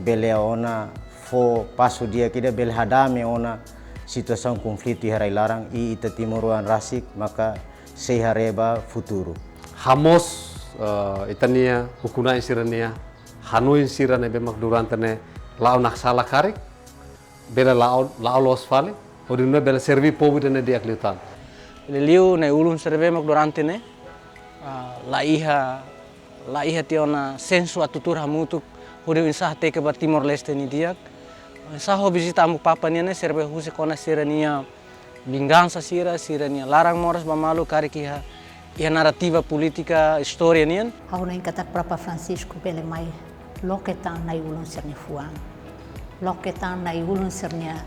bele ona fo paso dia kida bele hadame ona situação conflito harai larang I ita timoruan rasik maka sehareba futuro. Hamos itania hukuna insirania hanui insirane bemak durantane lao naksala karik bela lao los fale odinne bela servi pobidane dia kliutan. Liu na ulun serve mak durante ne la iha tiona sensu atutur hamutuk hudi insah teke ba Timor Leste ni diak saho visita amu papa ne serve husi kona sirania vingança sirania larang moras bamalu karik iha narativa politika história nian. Hau na inkatak Papa Francisco bele mai loketan na ulun serni fuang. Loketan na ulun sernia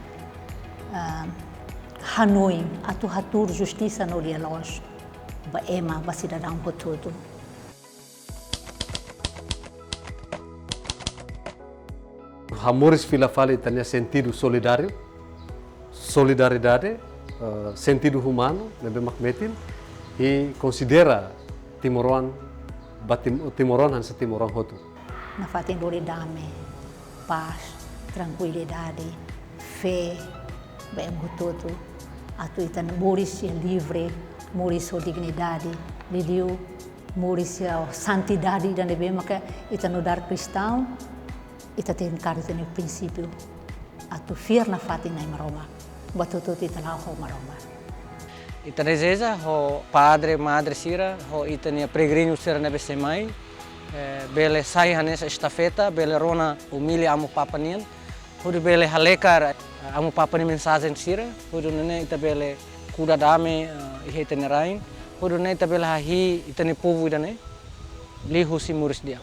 Hanoi atu hatur justiça no lia los ba ema ba cidadão por tudo. Hamoris fila fale tanya sentido solidário, solidariedade, sentido humano, nebe makmetin e considera Timoruan Timoruan hansa Timoruan hotu. Na fatin dame, paz, tranquilidade, fé, bem tudo. Atu itan moris livre, moris dignidade, lidiu moris santidade dan nebe maka itan dar cristão. Ita tem carta no princípio, atu fiar na fatin na maroma, batutu ita lá ho maroma. Ita deseja ho padre, madre sira, ho ita nia peregrino sira nebe semai, bele sai hanesa estafeta, bele rona umili amu papa nian, hudu bele halekar amu papa ni mensagem sira, hudu nene ita bele kuda dame ihe ita nerain, hudu nene ita bele hahi ita ni povu idane, lihu si muris dia.